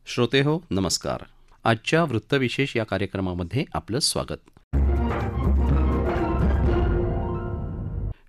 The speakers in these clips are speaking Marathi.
श्रोतेहो नमस्कार. आजच्या वृत्तविशेष या कार्यक्रमामध्ये आपलं स्वागत.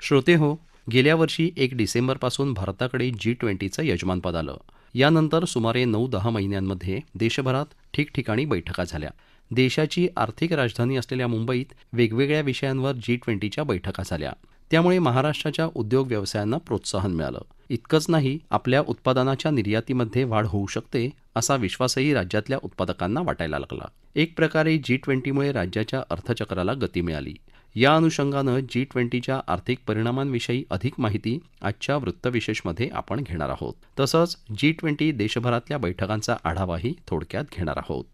श्रोतेहो, गेल्या वर्षी 1 डिसेंबरपासून भारताकडे G20चं यजमानपद आलं. यानंतर सुमारे 9-10 महिन्यांमध्ये देशभरात ठिकठिकाणी बैठका झाल्या. देशाची आर्थिक राजधानी असलेल्या मुंबईत वेगवेगळ्या विषयांवर G20च्या बैठका झाल्या. त्यामुळे महाराष्ट्राच्या उद्योग व्यवसायांना प्रोत्साहन मिळालं. इतकंच नाही, आपल्या उत्पादनाच्या निर्यातीमध्ये वाढ होऊ शकते असा विश्वासही राज्यातल्या उत्पादकांना वाटायला लागला. एक प्रकारे G20मुळे राज्याच्या अर्थचक्राला गती मिळाली. या अनुषंगानं G20च्या आर्थिक परिणामांविषयी अधिक माहिती आजच्या वृत्तविशेषमध्ये आपण घेणार आहोत. तसंच G20 देशभरातल्या बैठकांचा आढावाही थोडक्यात घेणार आहोत.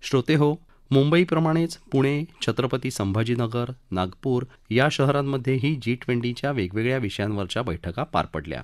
श्रोतेहो, मुंबईप्रमाणेच पुणे, छत्रपती संभाजीनगर, नागपूर या शहरांमध्येही G20च्या वेगवेगळ्या विषयांवरच्या बैठका पार पडल्या.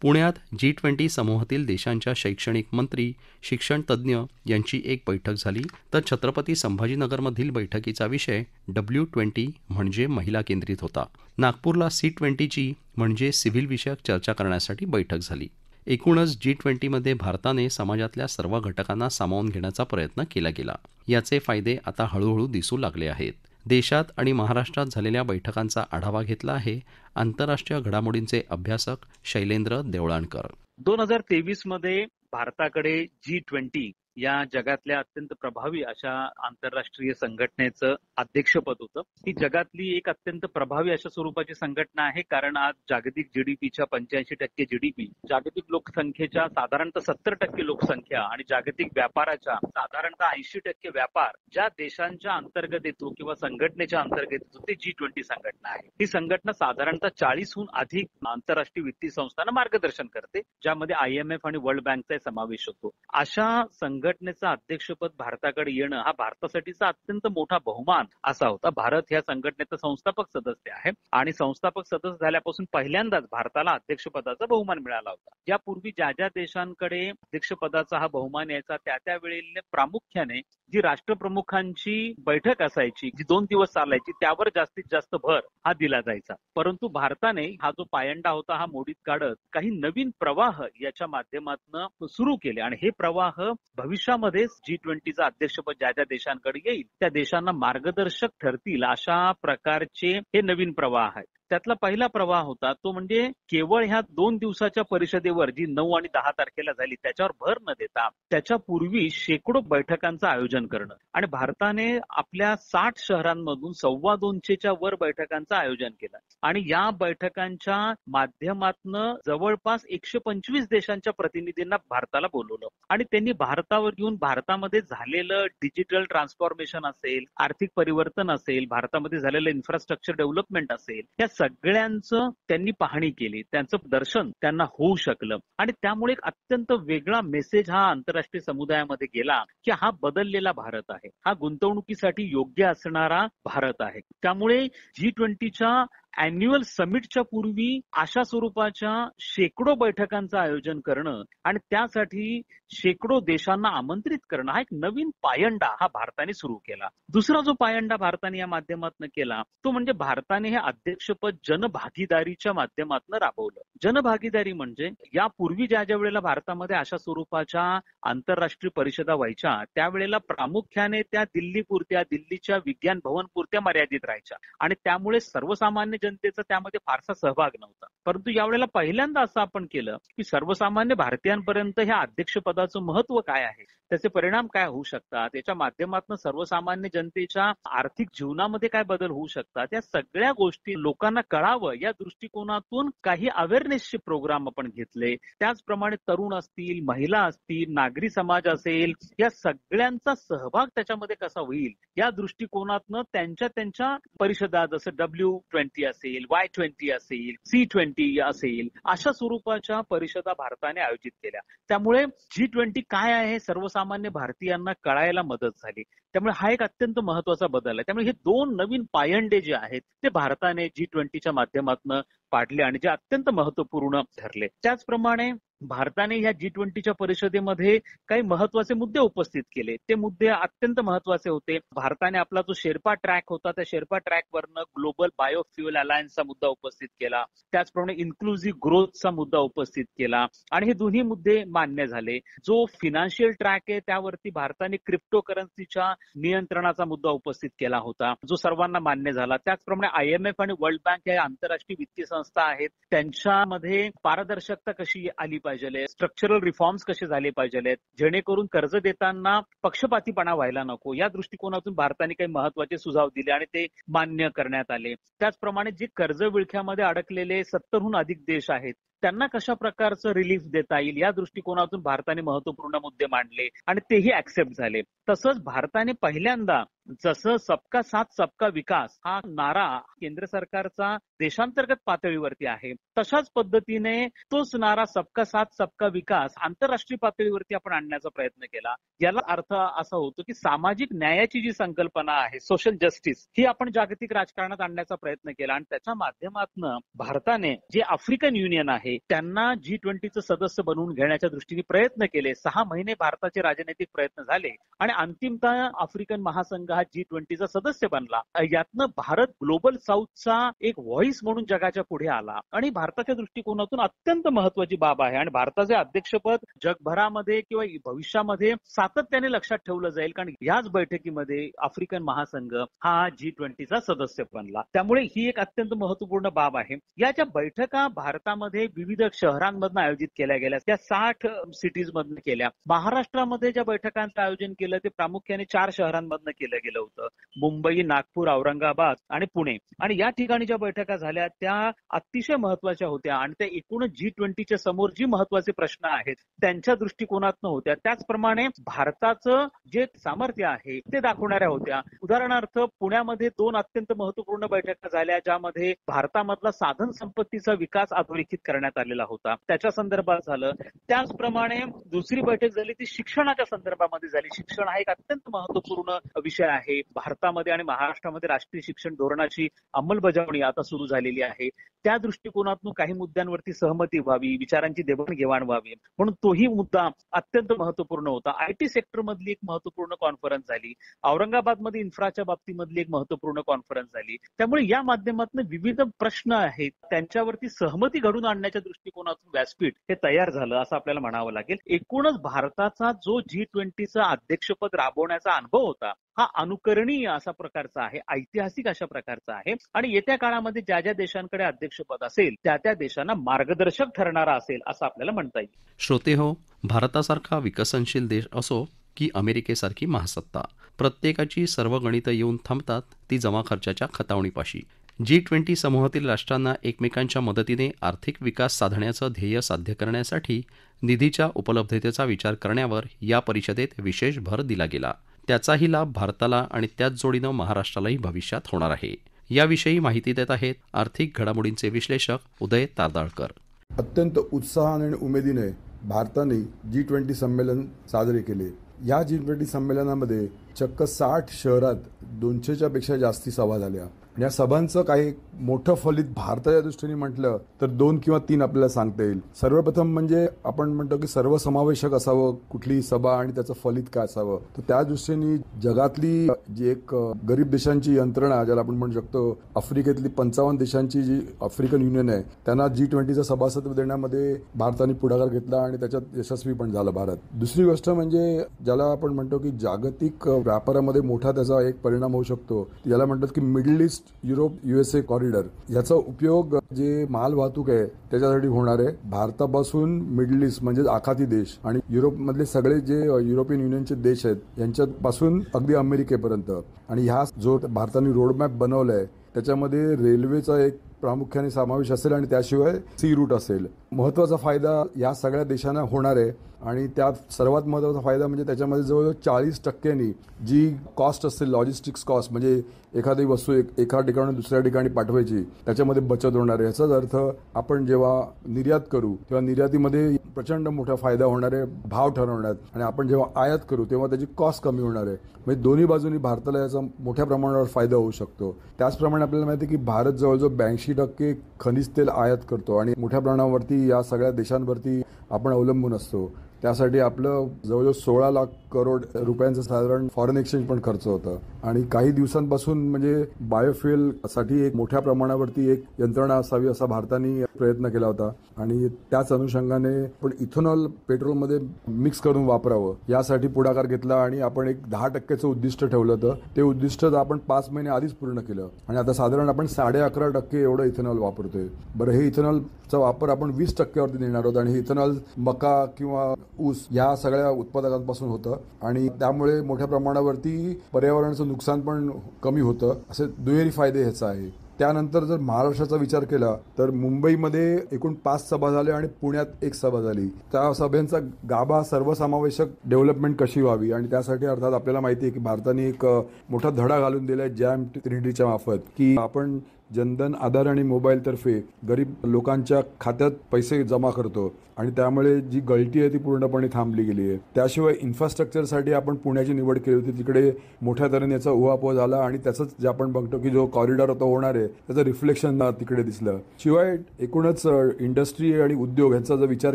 पुण्यात G20 समूहातील देशांच्या शैक्षणिक मंत्री, शिक्षण तज्ज्ञ यांची एक बैठक झाली, तर छत्रपती संभाजीनगरमधील बैठकीचा विषय W20 म्हणजे महिला केंद्रित होता. नागपूरला C20ची म्हणजे सिव्हिल विषयक चर्चा करण्यासाठी बैठक झाली. एकूणच G20मध्ये भारताने समाजातल्या सर्व घटकांना सामावून घेण्याचा प्रयत्न केला गेला. याचे फायदे आता हळूहळू दिसू लागले आहेत. देशात आणि महाराष्ट्रात झालेल्या बैठकांचा आढावा घेतला आहे आंतरराष्ट्रीय घडामोडींचे अभ्यासक शैलेंद्र देवळाणकर. 2023 मध्ये भारताकडे G20 या जगातल्या अत्यंत प्रभावी अशा आंतरराष्ट्रीय संघटनेचं अध्यक्षपद होतं. ही जगातली एक अत्यंत प्रभावी अशा स्वरूपाची संघटना आहे, कारण आज जागतिक जीडीपीच्या 85% जीडीपी, जागतिक लोकसंख्येच्या साधारणतः 70% लोकसंख्या आणि जागतिक व्यापाराच्या साधारणतः 80% व्यापार ज्या देशांच्या अंतर्गत येतो किंवा संघटनेच्या अंतर्गत येतो ते G20 संघटना आहे. ही संघटना साधारणतः 40हून अधिक आंतरराष्ट्रीय वित्तीय संस्थांना मार्गदर्शन करते, ज्यामध्ये IMF आणि वर्ल्ड बँकचा समावेश होतो. अशा संघटनेचं अध्यक्षपद भारताकडे येणं हा भारतासाठीचा अत्यंत मोठा बहुमान असा होता. भारत ह्या संघटनेचा संस्थापक सदस्य आहे आणि संस्थापक सदस्य झाल्यापासून पहिल्यांदाच भारताला अध्यक्षपदाचा बहुमान मिळाला होता. यापूर्वी ज्या ज्या देशांकडे अध्यक्षपदाचा हा बहुमान यायचा त्या वेळेला प्रामुख्याने जी राष्ट्रप्रमुखांची बैठक असायची, जी 2 दिवस चालायची, त्यावर जास्तीत जास्त भर हा दिला जायचा. परंतु भारताने हा जो पायंडा होता हा मोडीत काढत काही नवीन प्रवाह याच्या माध्यमातून सुरू केले आणि हे प्रवाह भविष्यामध्ये G20चं अध्यक्षपद ज्या ज्या देशांकडे येईल त्या देशांना मार्गदर्शक ठरतील अशा प्रकारचे हे नवीन प्रवाह आहेत. त्यातला पहिला प्रवाह होता तो म्हणजे केवळ ह्या 2 दिवसाच्या परिषदेवर जी 9 आणि 10 तारखेला झाली त्याच्यावर भर न देता त्याच्या पूर्वी शेकडो बैठकांचं आयोजन करणं आणि भारताने आपल्या 60 शहरांमधून 250च्या वर बैठकांचं आयोजन केलं आणि या बैठकांच्या माध्यमातून जवळपास 125 देशांच्या प्रतिनिधींना भारताला बोलवलं आणि त्यांनी भारतावर येऊन भारतामध्ये झालेलं डिजिटल ट्रान्सफॉर्मेशन असेल, आर्थिक परिवर्तन असेल, भारतामध्ये झालेलं इन्फ्रास्ट्रक्चर डेव्हलपमेंट असेल, या सगळ्यांचं त्यांनी पाहणी केली, त्यांचं दर्शन त्यांना होऊ शकलं आणि त्यामुळे एक अत्यंत वेगळा मेसेज हा आंतरराष्ट्रीय समुदायामध्ये गेला की हा बदललेला भारत आहे, हा गुंतवणुकीसाठी योग्य असणारा भारत आहे. त्यामुळे G20च्या अॅन्युअल समिटच्या पूर्वी अशा स्वरूपाच्या शेकडो बैठकांचं आयोजन करणं आणि त्यासाठी शेकडो देशांना आमंत्रित करणं हा एक नवीन पायंडा हा भारताने सुरू केला. दुसरा जो पायंडा भारताने या माध्यमातून केला तो म्हणजे भारताने हे अध्यक्षपद जनभागीदारीच्या माध्यमातून राबवलं. जनभागीदारी म्हणजे यापूर्वी ज्या ज्या वेळेला भारतामध्ये अशा स्वरूपाच्या आंतरराष्ट्रीय परिषदा व्हायच्या त्यावेळेला प्रामुख्याने त्या दिल्लीपुरत्या, दिल्लीच्या विज्ञान भवन पुरत्या मर्यादित राहायच्या आणि त्यामुळे सर्वसामान्य जनतेचा त्यामध्ये फारसा सहभाग नव्हता. परंतु यावेळेला पहिल्यांदा असं आपण केलं की सर्वसामान्य भारतीयांपर्यंत ह्या अध्यक्षपदाचं महत्व काय आहे, त्याचे परिणाम काय होऊ शकतात, याच्या माध्यमातून सर्वसामान्य जनतेच्या आर्थिक जीवनामध्ये काय बदल होऊ शकतात, या सगळ्या गोष्टी लोकांना कळावं या दृष्टिकोनातून काही अवेअरनेसचे प्रोग्राम आपण घेतले. त्याचप्रमाणे तरुण असतील, महिला असतील, नागरी समाज असेल, या सगळ्यांचा सहभाग त्याच्यामध्ये कसा होईल या दृष्टिकोनातून त्यांच्या परिषदा जसं W20 असेल, Y20 असेल, C20 असेल अशा स्वरूपाच्या परिषदा भारताने आयोजित केल्या. त्यामुळे G20 काय आहे सर्वसामान्य भारतीयांना कळायला मदत झाली. त्यामुळे हा एक अत्यंत महत्वाचा बदल आहे. त्यामुळे हे 2 नवीन पायंडे जे आहेत ते भारताने G20च्या माध्यमातून पाडले आणि जे अत्यंत महत्वपूर्ण ठरले. त्याचप्रमाणे भारताने ह्या G20च्या परिषदेमध्ये काही महत्वाचे मुद्दे उपस्थित केले. ते मुद्दे अत्यंत महत्वाचे होते. भारताने आपला जो शेर्पा ट्रॅक होता त्या शेर्पा ट्रॅकवरनं ग्लोबल बायोफ्युएल अलायन्सचा मुद्दा उपस्थित केला. त्याचप्रमाणे इन्क्लुझिव्ह ग्रोथचा मुद्दा उपस्थित केला आणि हे दोन्ही मुद्दे मान्य झाले. जो फिनान्शियल ट्रॅक आहे त्यावरती भारताने क्रिप्टोकरन्सीच्या नियंत्रणाचा मुद्दा उपस्थित केला होता, जो सर्वांना मान्य झाला. त्याचप्रमाणे IMF आणि वर्ल्ड बँक या आंतरराष्ट्रीय वित्तीय संस्था आहेत, त्यांच्यामध्ये पारदर्शकता कशी आली पाहिजे, स्ट्रक्चरल रिफॉर्म्स कसे झाले पाहिजे, जेणेकरून कर्ज देताना पक्षपातीपणा व्हायला नको, या दृष्टिकोनातून भारताने काही महत्वाचे सुझाव दिले आणि ते मान्य करण्यात आले. त्याचप्रमाणे जे कर्ज विळख्यामध्ये अडकलेले 70हून अधिक देश आहेत त्यांना कशा प्रकारचं रिलीफ देता येईल या दृष्टिकोनातून भारताने महत्वपूर्ण मुद्दे मांडले आणि तेही ऍक्सेप्ट झाले. तसंच भारताने पहिल्यांदा जसं सबका साथ सबका विकास हा नारा केंद्र सरकारचा देशांतर्गत पातळीवरती आहे, तशाच पद्धतीने तोच नारा सबका साथ सबका विकास आंतरराष्ट्रीय पातळीवरती आपण आणण्याचा प्रयत्न केला. याला अर्थ असा होतो की सामाजिक न्यायाची जी संकल्पना आहे, सोशल जस्टिस, ही आपण जागतिक राजकारणात आणण्याचा प्रयत्न केला आणि त्याच्या माध्यमातून भारताने जे आफ्रिकन युनियन आहे त्यांना G20चं सदस्य बनवून घेण्याच्या दृष्टीने प्रयत्न केले. 6 महिने भारताचे राजनैतिक प्रयत्न झाले आणि अंतिमतः आफ्रिकन महासंघ हा G20चा सदस्य बनला. यातनं भारत ग्लोबल साऊथचा एक व्हॉइस म्हणून जगाच्या पुढे आला आणि भारताच्या दृष्टिकोनातून अत्यंत महत्वाची बाब आहे आणि भारताचे अध्यक्षपद जगभरामध्ये किंवा भविष्यामध्ये सातत्याने लक्षात ठेवलं जाईल, कारण याच बैठकीमध्ये आफ्रिकन महासंघ हा G20चा सदस्य बनला. त्यामुळे ही एक अत्यंत महत्वपूर्ण बाब आहे. या ज्या बैठका भारतामध्ये विविध शहरांमधून आयोजित केल्या गेल्या त्या 60 सिटीज मधून केल्या. महाराष्ट्रामध्ये ज्या बैठकांचं आयोजन केलं ते प्रामुख्याने 4 शहरांमधून केलं गेलं होतं, मुंबई, नागपूर, औरंगाबाद आणि पुणे. आणि या ठिकाणी ज्या बैठका झाल्या त्या अतिशय महत्वाच्या होत्या आणि त्या एकूणच G20च्या समोर जी महत्वाचे प्रश्न आहेत त्यांच्या दृष्टिकोनातून होत्या. त्याचप्रमाणे भारताचं जे सामर्थ्य आहे ते दाखवणाऱ्या होत्या. उदाहरणार्थ पुण्यामध्ये 2 अत्यंत महत्वपूर्ण बैठका झाल्या ज्यामध्ये भारतामधला साधन संपत्तीचा विकास अधोरेखित करण्यात आलेला होता, त्याच्या संदर्भात झालं. त्याचप्रमाणे दुसरी बैठक झाली ती शिक्षणाच्या संदर्भामध्ये झाली. शिक्षण हा एक अत्यंत महत्वपूर्ण विषय आहे. भारतामध्ये आणि महाराष्ट्रामध्ये राष्ट्रीय शिक्षण धोरणाची अंमलबजावणी आता सुरू झालेली आहे. त्या दृष्टिकोनातून काही मुद्द्यांवरती सहमती व्हावी, विचारांची देवाणघेवाण व्हावी म्हणून तोही मुद्दा अत्यंत महत्वपूर्ण होता. IT सेक्टर मधली एक महत्वपूर्ण कॉन्फरन्स झाली. औरंगाबादमध्ये इन्फ्राच्या बाबतीमधली एक महत्वपूर्ण कॉन्फरन्स झाली. त्यामुळे या माध्यमातून विविध प्रश्न आहेत त्यांच्यावरती सहमती घडून आणण्याच्या दृष्टिकोनातून व्यासपीठ हे तयार झालं असं आपल्याला म्हणावं लागेल. एकूणच भारताचा जो G20चं अध्यक्षपद राबवण्याचा अनुभव होता हा अनुकरणीय अशा प्रकारचा आहे, ऐतिहासिक अशा प्रकारचा आहे आणि येत्या काळामध्ये ज्या ज्या देशांकडे अध्यक्षपद असेल त्या त्या देशांना मार्गदर्शक ठरणारा असेल असं आपल्याला म्हणता येईल. श्रोते हो, भारतासारखा विकसनशील देश असो की अमेरिकेसारखी महासत्ता, प्रत्येकाची सर्व गणितं येऊन थांबतात ती जमा खर्चाच्या खतावणीपाशी. G20 समूहातील राष्ट्रांना एकमेकांच्या मदतीने आर्थिक विकास साधण्याचं ध्येय साध्य करण्यासाठी निधीच्या उपलब्धतेचा विचार करण्यावर या परिषदेत विशेष भर दिला गेला. त्याचाही लाभ भारताला आणि त्याच जोडीनं महाराष्ट्रालाही भविष्यात होणार आहे. याविषयी माहिती देत आहेत आर्थिक घडामोडींचे विश्लेषक उदय तारदाळकर. अत्यंत उत्साहाने आणि उमेदीने भारताने G20 संमेलन साजरे केले. या G20 संमेलनामध्ये चक्क 60 शहरात 200च्या पेक्षा जास्ती सभा झाल्या. या सभांचं काही मोठं फलित भारताच्या दृष्टीने म्हटलं तर 2 किंवा 3 आपल्याला सांगता येईल. सर्वप्रथम म्हणजे आपण म्हणतो की सर्वसमावेशक असावं कुठलीही सभा आणि त्याचं फलित काय असावं, तर त्या दृष्टीने जगातली जी एक गरीब देशांची यंत्रणा ज्याला आपण म्हणू शकतो, आफ्रिकेतली 55 देशांची जी आफ्रिकन युनियन आहे त्यांना G20चं सभासद देण्यामध्ये भारताने पुढाकार घेतला आणि त्याच्यात यशस्वी पण झालं भारत. दुसरी गोष्ट म्हणजे ज्याला आपण म्हणतो की जागतिक व्यापारामध्ये मोठा त्याचा एक परिणाम होऊ शकतो, याला म्हणतात की middle east Europe USA corridor. याचा उपयोग जे माल वाहतूक आहे त्याच्यासाठी होणार आहे. भारतापासून मिडल ईस्ट म्हणजे आखाती देश आणि युरोपमधले सगळे जे युरोपियन युनियनचे देश आहेत यांच्यापासून अगदी अमेरिकेपर्यंत. आणि ह्या जो भारताने रोडमॅप बनवलाय त्याच्यामध्ये रेल्वेचा एक प्रामुख्याने समावेश असेल आणि त्याशिवाय सी रूट असेल. महत्वाचा फायदा या सगळ्या देशांना होणार आहे आणि त्यात सर्वात महत्त्वाचा फायदा म्हणजे त्याच्यामध्ये जवळजवळ 40% जी कॉस्ट असेल, लॉजिस्टिक्स कॉस्ट, म्हणजे एखादी वस्तू एका ठिकाणून दुसऱ्या ठिकाणी पाठवायची त्याच्यामध्ये बचत होणार आहे. याचाच अर्थ आपण जेव्हा निर्यात करू तेव्हा निर्यातीमध्ये प्रचंड मोठा फायदा होणार आहे भाव ठरवण्यात, आणि आपण जेव्हा आयात करू तेव्हा त्याची कॉस्ट कमी होणार आहे. म्हणजे दोन्ही बाजूनी भारताला याचा मोठ्या प्रमाणावर फायदा होऊ शकतो. त्याचप्रमाणे आपल्याला माहिती आहे की भारत जवळजवळ 80% खनिज तेल आयात करतो आणि मोठ्या प्रमाणावरती या सगळ्या देशांवरती आपण अवलंबून असतो. त्यासाठी आपलं जवळजवळ 16 लाख करोड रुपयांचं साधारण फॉरेन एक्सचेंज पण खर्च होतं आणि काही दिवसांपासून म्हणजे बायोफ्युएलसाठी एक मोठ्या प्रमाणावरती एक यंत्रणा असावी असा भारताने प्रयत्न केला होता आणि त्याच अनुषंगाने पण इथेनॉल पेट्रोलमध्ये मिक्स करून वापरावं यासाठी पुढाकार घेतला आणि आपण एक 10%चं उद्दिष्ट ठेवलं होतं. ते उद्दिष्ट आपण 5 महिने आधीच पूर्ण केलं आणि आता साधारण आपण 11.5% एवढं इथेनॉल वापरतोय. बरं, हे इथेनॉलचा वापर आपण 20%वरती नेणार आहोत आणि हे इथेनॉल मका किंवा ऊस या सगळ्या उत्पादकांपासून होतं आणि त्यामुळे मोठ्या प्रमाणावरती पर्यावरणाचं नुकसान पण कमी होतं. असे दुहेरी फायदे ह्याचा आहे. त्यानंतर जर महाराष्ट्राचा विचार केला तर मुंबईमध्ये एकूण 5 सभा झाल्या आणि पुण्यात 1 सभा झाली. त्या सभेचा गाभा सर्वसमावेशक डेव्हलपमेंट कशी व्हावी आणि त्यासाठी अर्थात आपल्याला माहिती आहे की भारताने एक मोठा धडा घालून दिलाय जॅम ट्रिनिटीच्या मार्फत की आपण जनधन, आधार आणि मोबाईलतर्फे गरीब लोकांच्या खात्यात पैसे जमा करतो आणि त्यामुळे जी गळती आहे ती पूर्णपणे थांबली गेली आहे. त्याशिवाय इन्फ्रास्ट्रक्चरसाठी आपण पुण्याची निवड केली होती. तिकडे मोठ्या तऱ्हेने याचा उहापोह झाला आणि त्याचंच जे आपण बघतो की जो कॉरिडॉर आता होणार आहे त्याचं रिफ्लेक्शन तिकडे दिसलं. शिवाय एकूणच इंडस्ट्री आणि उद्योग यांचा जर विचार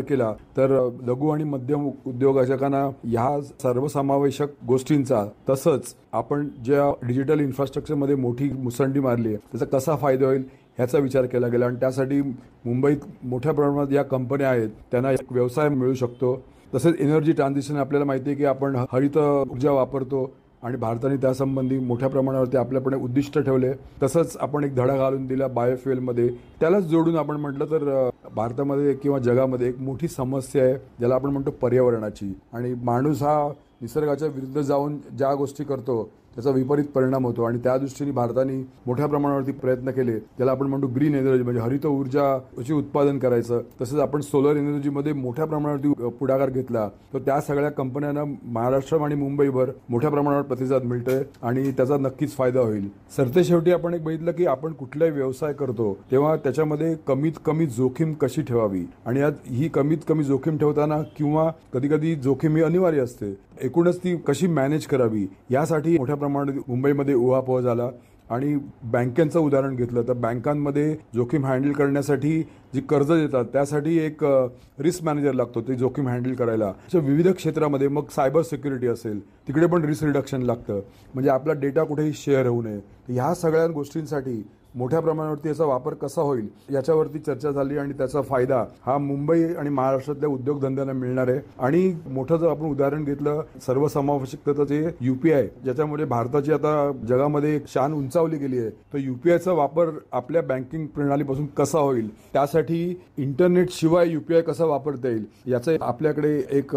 केला तर लघु आणि मध्यम उद्योजकांना ह्या सर्वसमावेशक गोष्टींचा तसंच आपण ज्या डिजिटल इन्फ्रास्ट्रक्चरमध्ये मोठी मुसंडी मारली आहे त्याचा कसा फायदा होईल ह्याचा विचार केला गेला आणि त्यासाठी मुंबईत मोठ्या प्रमाणात या कंपन्या आहेत त्यांना एक व्यवसाय मिळू शकतो. तसेच एनर्जी ट्रान्झिशन आपल्याला माहिती आहे की आपण हरित ऊर्जा वापरतो आणि भारताने त्यासंबंधी मोठ्या प्रमाणावरती आपल्याकडे उद्दिष्ट ठेवले. तसंच आपण एक धडा घालून दिला बायोफ्युएलमध्ये. त्यालाच जोडून आपण म्हटलं तर भारतामध्ये किंवा जगामध्ये एक मोठी समस्या आहे ज्याला आपण म्हणतो पर्यावरणाची आणि माणूस हा निसर्गाच्या विरुद्ध जाऊन ज्या गोष्टी करतो त्याचा विपरीत परिणाम होतो आणि त्या दृष्टीने भारताने मोठ्या प्रमाणावरती प्रयत्न केले ज्याला आपण म्हणतो ग्रीन एनर्जी म्हणजे हरित ऊर्जाचे उत्पादन करायचं. तसंच आपण सोलर एनर्जीमध्ये मोठ्या प्रमाणावरती पुढाकार घेतला तर त्या सगळ्या कंपन्यांना महाराष्ट्र आणि मुंबईभर मोठ्या प्रमाणावर प्रतिसाद मिळतोय आणि त्याचा नक्कीच फायदा होईल. सरतेशेवटी आपण एक बघितलं की आपण कुठलाही व्यवसाय करतो तेव्हा त्याच्यामध्ये कमीत कमी जोखीम कशी ठेवावी आणि ही कमीत कमी जोखीम ठेवताना किंवा कधी कधी जोखीम ही अनिवार्य असते एकूणच ती कशी मॅनेज करावी यासाठी मोठ्या प्रमाणात मुंबईमध्ये उहापोह झाला आणि बँकांचं उदाहरण घेतलं तर बँकांमध्ये जोखीम हँडल करण्यासाठी जी कर्ज देतात त्यासाठी एक रिस्क मॅनेजर लागतो ते जोखीम हँडल करायला. अशा विविध क्षेत्रामध्ये मग सायबर सिक्युरिटी असेल तिकडे पण रिस्क रिडक्शन लागतं म्हणजे आपला डेटा कुठेही शेअर होऊ नये. ह्या सगळ्या गोष्टींसाठी मोठ्या प्रमाणावरती याचा वापर कसा होईल याच्यावरती चर्चा झाली आणि त्याचा फायदा हा मुंबई आणि महाराष्ट्रातल्या उद्योगधंद्यांना मिळणार आहे. आणि मोठं जर आपण उदाहरण घेतलं सर्वसमावेशकतेचं जे UPI ज्याच्यामुळे भारताची आता जगामध्ये एक शान उंचावली गेली आहे तर UPIचा वापर आपल्या बँकिंग प्रणालीपासून कसा होईल त्यासाठी इंटरनेट शिवाय UPI कसा वापरता येईल याचं आपल्याकडे एक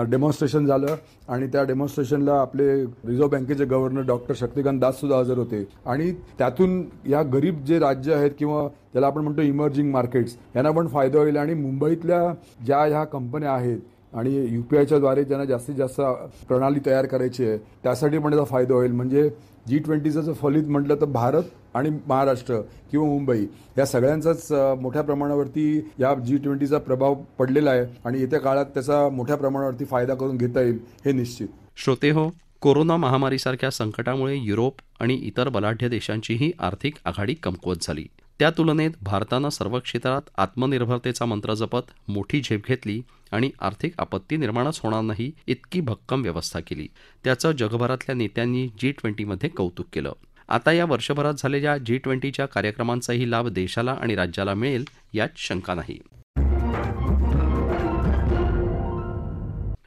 डेमॉन्स्ट्रेशन झालं आणि त्या डेमॉन्स्ट्रेशनला आपले रिझर्व्ह बँकेचे गव्हर्नर डॉक्टर शक्तिकांत दास सुद्धा हजर होते आणि त्यातून या गरीब जे राज्य आहेत किंवा ज्याला आपण म्हणतो इमर्जिंग मार्केट्स यांना पण फायदा होईल आणि मुंबईतल्या ज्या ह्या कंपन्या आहेत आणि UPIच्या द्वारे ज्यांना जास्तीत जास्त प्रणाली तयार करायची आहे त्यासाठी पण त्याचा फायदा होईल. म्हणजे G20चं जर फलित म्हटलं तर भारत आणि महाराष्ट्र किंवा मुंबई या सगळ्यांचाच मोठ्या प्रमाणावरती या G20चा प्रभाव पडलेला आहे आणि येत्या काळात त्याचा मोठ्या प्रमाणावरती फायदा करून घेता येईल हे निश्चित. श्रोते हो, कोरोना महामारीसारख्या संकटामुळे युरोप आणि इतर बलाढ्य देशांचीही आर्थिक आघाडी कमकुवत झाली. त्या तुलनेत भारतानं सर्व क्षेत्रात आत्मनिर्भरतेचा मंत्र जपत मोठी झेप घेतली आणि आर्थिक आपत्ती निर्माणच होणार नाही इतकी भक्कम व्यवस्था केली. त्याचं जगभरातल्या नेत्यांनी G20मध्ये कौतुक केलं. आता या वर्षभरात झालेल्या G20च्या कार्यक्रमांचाही लाभ देशाला आणि राज्याला मिळेल यात शंका नाही.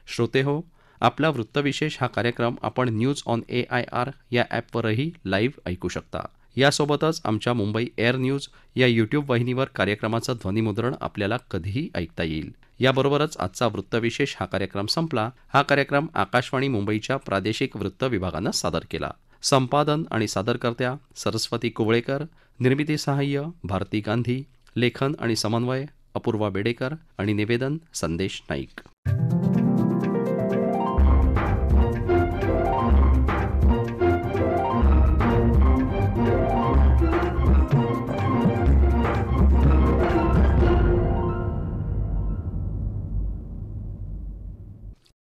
श्रोते हो, आपला वृत्तविशेष हा कार्यक्रम आपण न्यूज ऑन AIR या ॲपवरही लाईव्ह ऐकू शकता. यासोबतच आमच्या मुंबई एअर न्यूज या यूट्यूब वाहिनीवर कार्यक्रमाचं ध्वनिमुद्रण आपल्याला कधीही ऐकता येईल. याबरोबरच आजचा वृत्तविशेष हा कार्यक्रम संपला. हा कार्यक्रम आकाशवाणी मुंबईच्या प्रादेशिक वृत्त विभागानं सादर केला. संपादन आणि सादरकर्त्या सरस्वती कुवळेकर, निर्मिती सहाय्य भारती गांधी, लेखन आणि समन्वय अपूर्वा बेडेकर आणि निवेदन संदेश नाईक.